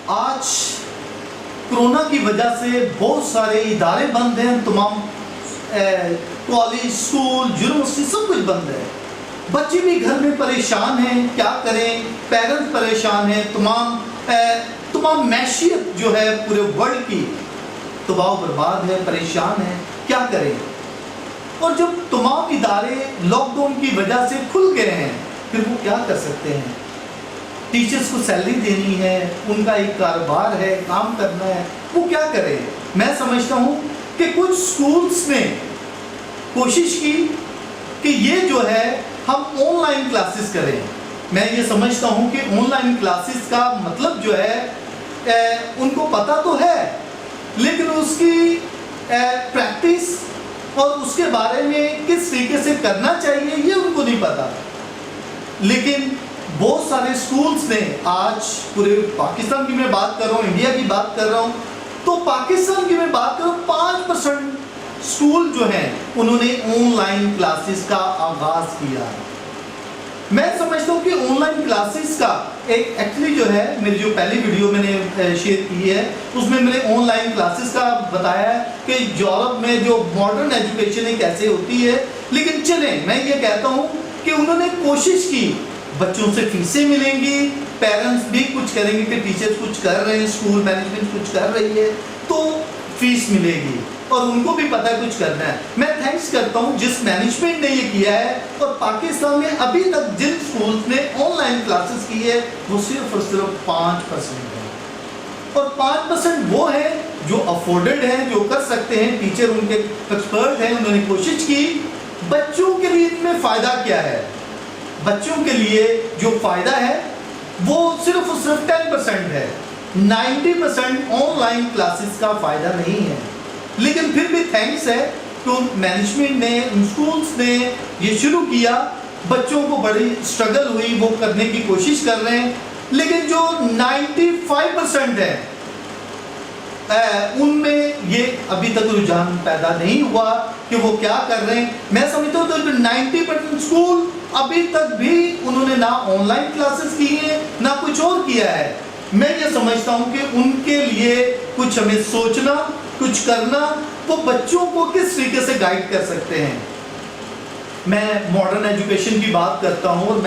آج کورونا کی وجہ سے بہت سارے ادارے بند ہیں، تمام کالج، اسکول، یونیورسٹی سب کچھ بند ہے. بچے بھی گھر میں پریشان ہیں، کیا کریں، پیرنٹس پریشان ہیں، تمام معیشت جو ہے پورے ورلڈ کی تباہ و برباد ہے، پریشان ہے، کیا کریں. اور جب تمام ادارے لاک ڈاؤن کی وجہ سے کھل گئے ہیں پھر وہ کیا کر سکتے ہیں. ٹیچرز کو سیلری دینی ہے، ان کا ایک کاروبار ہے، کام کرنا ہے، وہ کیا کریں. میں سمجھتا ہوں کہ کچھ سکولز نے کوشش کی کہ یہ جو ہے ہم آن لائن کلاسز کریں. میں یہ سمجھتا ہوں کہ آن لائن کلاسز کا مطلب جو ہے ان کو پتہ تو ہے، لیکن اس کی پریکٹس اور اس کے بارے میں کس طریقے سے کرنا چاہیے یہ ان کو نہیں پتا. لیکن بہت سارے سکولز نے آج پورے پاکستان کی میں بات کر رہا ہوں، انڈیا کی بات کر رہا ہوں، تو پاکستان کی میں بات کر رہا ہوں 5% سکول جو ہیں انہوں نے آن لائن کلاسز کا آغاز کیا. میں سمجھتا ہوں کہ آن لائن کلاسز کا ایکچولی جو ہے میری جو پہلی ویڈیو میں نے شیئر کی ہے اس میں نے آن لائن کلاسز کا بتایا ہے کہ یورپ میں جو ماڈرن ایجوکیشن ہے کیسے ہوتی ہے. لیکن چلیں میں یہ کہتا ہوں کہ انہوں نے کوشش کی، بچوں سے فیسیں ملیں گی، پیرنٹس بھی کچھ کریں گے کہ ٹیچرز کچھ کر رہے ہیں، اسکول مینجمنٹ کچھ کر رہی ہے تو فیس ملے گی اور ان کو بھی پتہ ہے کچھ کرنا ہے. میں تھینکس کرتا ہوں جس مینجمنٹ نے یہ کیا ہے. اور پاکستان میں ابھی تک جن سکولز نے آن لائن کلاسز کی ہے وہ صرف اور صرف 5% ہے، اور 5% وہ ہیں جو افورڈڈ ہیں، جو کر سکتے ہیں، ٹیچر ان کے ایکسپرٹ ہیں، انہوں نے کوشش کی. بچوں کے لیے ان میں فائدہ کیا ہے؟ بچوں کے لیے جو فائدہ ہے وہ صرف اور صرف 10% ہے. 90% آن لائن کلاسز کا فائدہ نہیں ہے. لیکن پھر بھی تھینکس ہے کہ مینجمنٹ نے، ان سکولز نے یہ شروع کیا. بچوں کو بڑی سٹرگل ہوئی، وہ کرنے کی کوشش کر رہے ہیں. لیکن جو 95% ہے ان میں یہ ابھی تک رجحان پیدا نہیں ہوا کہ وہ کیا کر رہے ہیں. میں سمجھتا ہوں تو 90% سکول ابھی تک بھی انہوں نے نہ آن لائن کلاسز کی ہیں نہ کچھ اور کیا ہے. میں یہ سمجھتا ہوں کہ ان کے لیے کچھ ہمیں سوچنا، کچھ کرنا، وہ بچوں کو کس طریقے سے گائیڈ کر سکتے ہیں. میں ماڈرن ایجوکیشن کی بات کرتا ہوں اور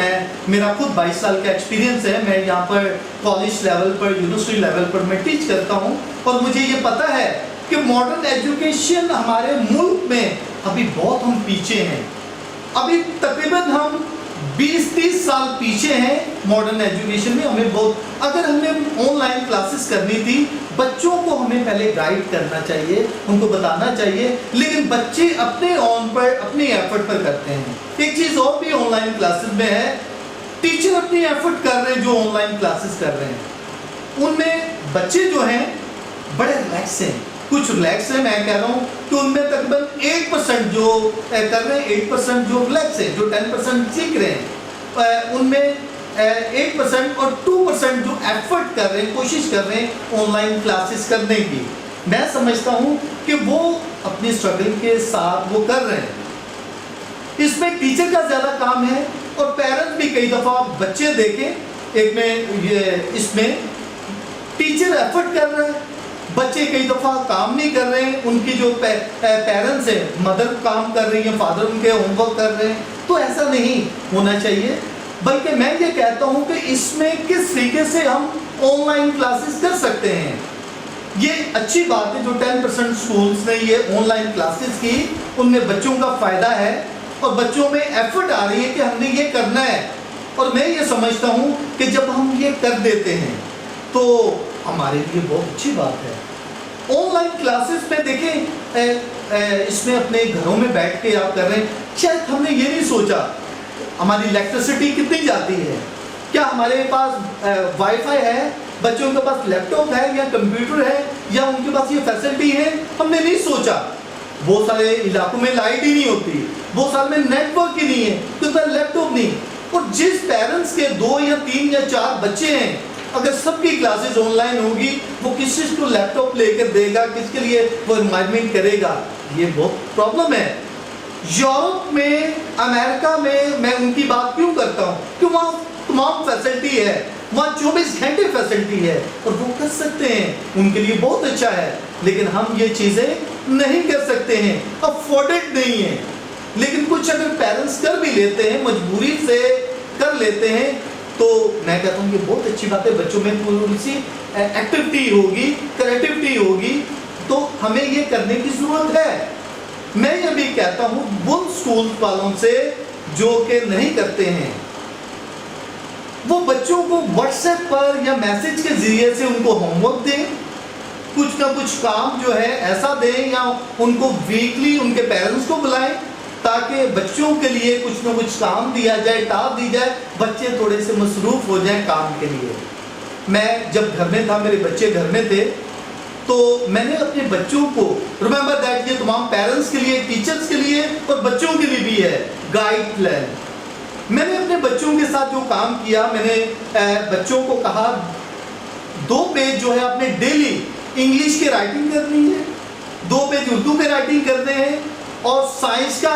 میرا خود 22 سال کا ایکسپیرینس ہے. میں یہاں پر کالج لیول پر، یونیورسٹی لیول پر میں ٹیچ کرتا ہوں اور مجھے یہ پتہ ہے کہ ماڈرن ایجوکیشن ہمارے ملک میں ابھی بہت ہم پیچھے ہیں. ابھی تقریباً ہم 20-30 سال پیچھے ہیں ماڈرن ایجوکیشن میں. ہمیں بہت، اگر ہم نے آن لائن کلاسز کرنی تھی بچوں کو ہمیں پہلے گائیڈ کرنا چاہیے، ان کو بتانا چاہیے. لیکن بچے اپنے آن پر، اپنی ایفرٹ پر کرتے ہیں. ایک چیز اور بھی آن لائن کلاسز میں ہے، ٹیچر اپنی ایفرٹ کر رہے ہیں جو آن لائن کلاسز کر رہے ہیں. ان میں بچے جو ہیں بڑے ریلیکس ہیں، کچھ ریلیکس ہیں. میں کہہ رہا ہوں کہ ان میں تقریباً 8% جو کر رہے ہیں، 8% جو ریلیکس ہیں، جو 10% سیکھ رہے ہیں، ان میں 8% اور 2% جو ایفرٹ کر رہے ہیں، کوشش کر رہے ہیں آن لائن کلاسز کرنے کی. میں سمجھتا ہوں کہ وہ اپنی اسٹرگل کے ساتھ وہ کر رہے ہیں. اس میں ٹیچر کا زیادہ کام ہے اور پیرنٹ بھی کئی دفعہ بچے دیکھیں، ایک میں اس میں ٹیچر ایفرٹ کر رہے ہیں، بچے کئی دفعہ کام نہیں کر رہے ہیں. ان کی جو پیرنٹس ہیں، مدر کام کر رہی ہیں، فادر ان کے ہوم ورک کر رہے ہیں. تو ایسا نہیں ہونا چاہیے، بلکہ میں یہ کہتا ہوں کہ اس میں کس طریقے سے ہم آن لائن کلاسز کر سکتے ہیں. یہ اچھی بات ہے جو 10% سکولز نے یہ آن لائن کلاسز کی، ان میں بچوں کا فائدہ ہے اور بچوں میں ایفرٹ آ رہی ہے کہ ہم نے یہ کرنا ہے. اور میں یہ سمجھتا ہوں کہ جب ہم یہ کر دیتے ہیں تو ہمارے لیے بہت اچھی بات ہے. آن لائن کلاسز میں دیکھیں، اس میں اپنے گھروں میں بیٹھ کے آپ کر رہے ہیں. شاید ہم نے یہ نہیں سوچا ہماری الیکٹریسٹی کتنی جاتی ہے، کیا ہمارے پاس وائی فائی ہے، بچوں کے پاس لیپ ٹاپ ہے یا کمپیوٹر ہے یا ان کے پاس یہ فیسلٹی ہے. ہم نے نہیں سوچا. بہت سارے علاقوں میں لائٹ ہی نہیں ہوتی، بہت سارے میں نیٹ ورک ہی نہیں ہے، کیونکہ لیپ ٹاپ نہیں. اور جس پیرنٹس کے 2 یا 3 یا 4 بچے ہیں، اگر سب کی کلاسز آن لائن ہوگی وہ کس چیز کو لیپ ٹاپ لے کر دے گا، کس کے لیے وہ انوائرمنٹ کرے گا؟ یہ بہت پرابلم ہے. یورپ میں، امریکہ میں ان کی بات کیوں کرتا ہوں کہ وہاں تمام فیسلٹی ہے. وہاں 24 گھنٹے فیسلٹی ہے اور وہ کر سکتے ہیں, ان کے لیے بہت اچھا ہے. لیکن ہم یہ چیزیں نہیں کر سکتے ہیں, افورڈڈ نہیں ہیں. لیکن کچھ اگر پیرنٹس کر بھی لیتے ہیں, مجبوری سے کر لیتے ہیں, تو میں کہتا ہوں کہ بہت اچھی بات ہے. بچوں میں تھوڑی سی ایکٹیویٹی ہوگی, کریٹیوٹی ہوگی, تو ہمیں یہ کرنے کی ضرورت ہے. میں یہ بھی کہتا ہوں ان اسکول والوں سے جو کہ نہیں کرتے ہیں, وہ بچوں کو واٹس ایپ پر یا میسج کے ذریعے سے ان کو ہوم ورک دیں, کچھ نہ کچھ کام جو ہے ایسا دیں, یا ان کو ویکلی ان کے پیرنٹس کو بلائیں تاکہ بچوں کے لیے کچھ نہ کچھ کام دیا جائے, ٹاسک دی جائے, بچے تھوڑے سے مصروف ہو جائیں کام کے لیے. میں جب گھر میں تھا, میرے بچے گھر میں تھے, تو میں نے اپنے بچوں کو, ریمبر دیٹ, یہ تمام پیرنٹس کے لیے, ٹیچرز کے لیے اور بچوں کے لیے بھی ہے, گائیڈ لائن. میں نے اپنے بچوں کے ساتھ جو کام کیا, میں نے بچوں کو کہا 2 پیج جو ہے آپ نے ڈیلی انگلش کی رائٹنگ کرنی ہے, 2 پیج اردو کے رائٹنگ کرنے ہیں, اور سائنس کا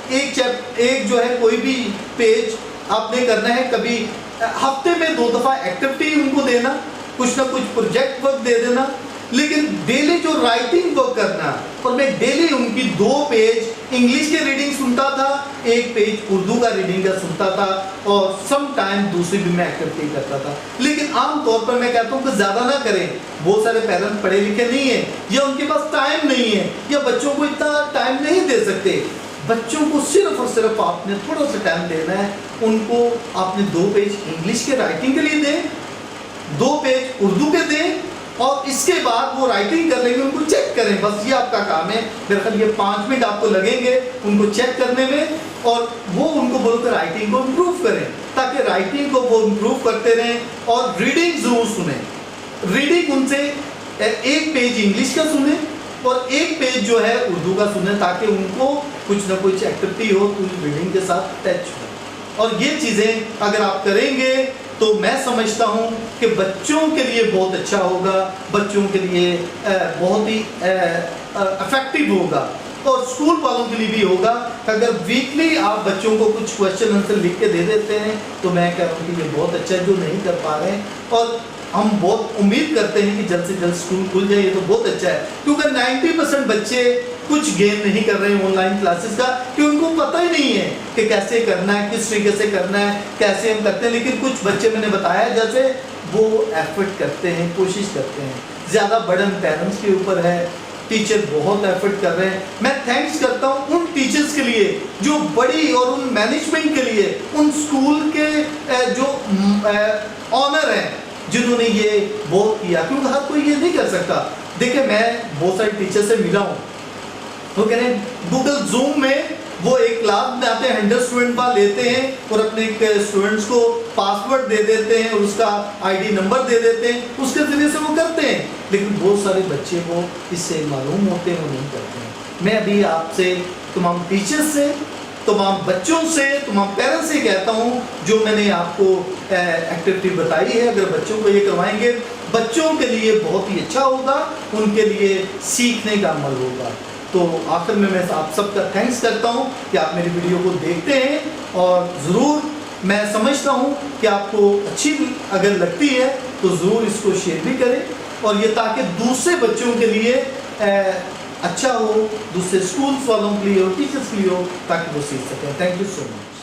ایک جو ہے کوئی بھی پیج آپ نے کرنا ہے. کبھی ہفتے میں 2 دفعہ ایکٹیویٹی ان کو دینا, کچھ نہ کچھ پروجیکٹ ورک دے دینا, لیکن ڈیلی جو رائٹنگ ورک کرنا. اور میں ڈیلی ان کی 2 پیج انگلش کے ریڈنگ سنتا تھا, 1 پیج اردو کا ریڈنگ کا سنتا تھا, اور سم ٹائم دوسری بھی میں ایکٹیویٹی کرتا تھا. لیکن عام طور پر میں کہتا ہوں کہ زیادہ نہ کریں. بہت سارے پیرنٹ پڑھے لکھے نہیں ہیں, یا ان کے پاس ٹائم نہیں ہے, یا بچوں کو اتنا ٹائم نہیں دے سکتے. بچوں کو صرف اور صرف آپ نے تھوڑا سا ٹائم دینا ہے. ان کو آپ نے 2 پیج انگلش کے رائٹنگ کے لیے دیں, 2 پیج اردو کے دیں, اور اس کے بعد وہ رائٹنگ کر لیں گے, ان کو چیک کریں. بس یہ آپ کا کام ہے. میرے خیال یہ 5 منٹ آپ کو لگیں گے ان کو چیک کرنے میں, اور وہ ان کو بول کر رائٹنگ کو امپروو کریں, تاکہ رائٹنگ کو وہ امپروو کرتے رہیں. اور ریڈنگ ضرور سنیں. ریڈنگ ان سے 1 پیج انگلش کا سنیں اور 1 پیج جو ہے اردو کا سنیں, تاکہ ان کو کچھ نہ کچھ ایکٹیویٹی ہو, کچھ ریڈنگ کے ساتھ ٹچ ہو. اور یہ چیزیں اگر آپ کریں گے تو میں سمجھتا ہوں کہ بچوں کے لیے بہت اچھا ہوگا, بچوں کے لیے بہت ہی افیکٹو ہوگا, اور اسکول والوں کے لیے بھی ہوگا. اگر ویکلی آپ بچوں کو کچھ کوشچن آنسر لکھ کے دے دیتے ہیں, تو میں کہہ رہا ہوں کہ یہ بہت اچھا ہے. جو نہیں کر پا رہے ہیں, اور ہم بہت امید کرتے ہیں کہ جلد سے جلد اسکول کھل جائے, یہ تو بہت اچھا ہے. کیونکہ 90% بچے کچھ گین نہیں کر رہے ہیں آن لائن کلاسز کا, کہ ان کو پتہ ہی نہیں ہے کہ کیسے کرنا ہے, کس طریقے سے کرنا ہے, کیسے ہم کرتے ہیں. لیکن کچھ بچے میں نے بتایا جیسے وہ ایفرٹ کرتے ہیں, کوشش کرتے ہیں. زیادہ برڈن پیرنٹس کے اوپر ہے, ٹیچر بہت ایفرٹ کر رہے ہیں. میں تھینکس کرتا ہوں ان ٹیچرز کے لیے جو بڑی, اور ان مینجمنٹ کے لیے, ان اسکول کے جو آنر ہیں جنہوں نے یہ بہت کیا, کیونکہ ہر کوئی یہ نہیں کر سکتا. دیکھیں میں بہت سارے ٹیچر سے ملا ہوں, وہ کہہ رہے ہیں گوگل زوم میں وہ ایک کلاس میں آتے ہیں, 100 اسٹوڈنٹ وہاں لیتے ہیں, اور اپنے اسٹوڈنٹس کو پاسورڈ دے دیتے ہیں, اور اس کا ID نمبر دے دیتے ہیں, اس کے ذریعے سے وہ کرتے ہیں. لیکن بہت سارے بچے وہ اس سے معلوم ہوتے ہیں, وہ نہیں کرتے ہیں. میں ابھی آپ سے, تمام ٹیچر سے, تمام بچوں سے, تمام پیرنٹس سے کہتا ہوں, جو میں نے آپ کو ایکٹیویٹی بتائی ہے, اگر بچوں کو یہ کروائیں گے, بچوں کے لیے بہت ہی اچھا ہوگا, ان کے لیے سیکھنے کا عمل ہوگا. تو آخر میں آپ سب کا تھینکس کرتا ہوں کہ آپ میری ویڈیو کو دیکھتے ہیں, اور ضرور میں سمجھتا ہوں کہ آپ کو اچھی اگر لگتی ہے تو ضرور اس کو شیئر بھی کریں, اور یہ تاکہ دوسرے بچوں کے لیے اچھا ہو, دوسرے اسکولس والوں کے لیے اور ٹیچرس کے لیے ہو, تاکہ وہ سیکھ سکیں. Thank you so much.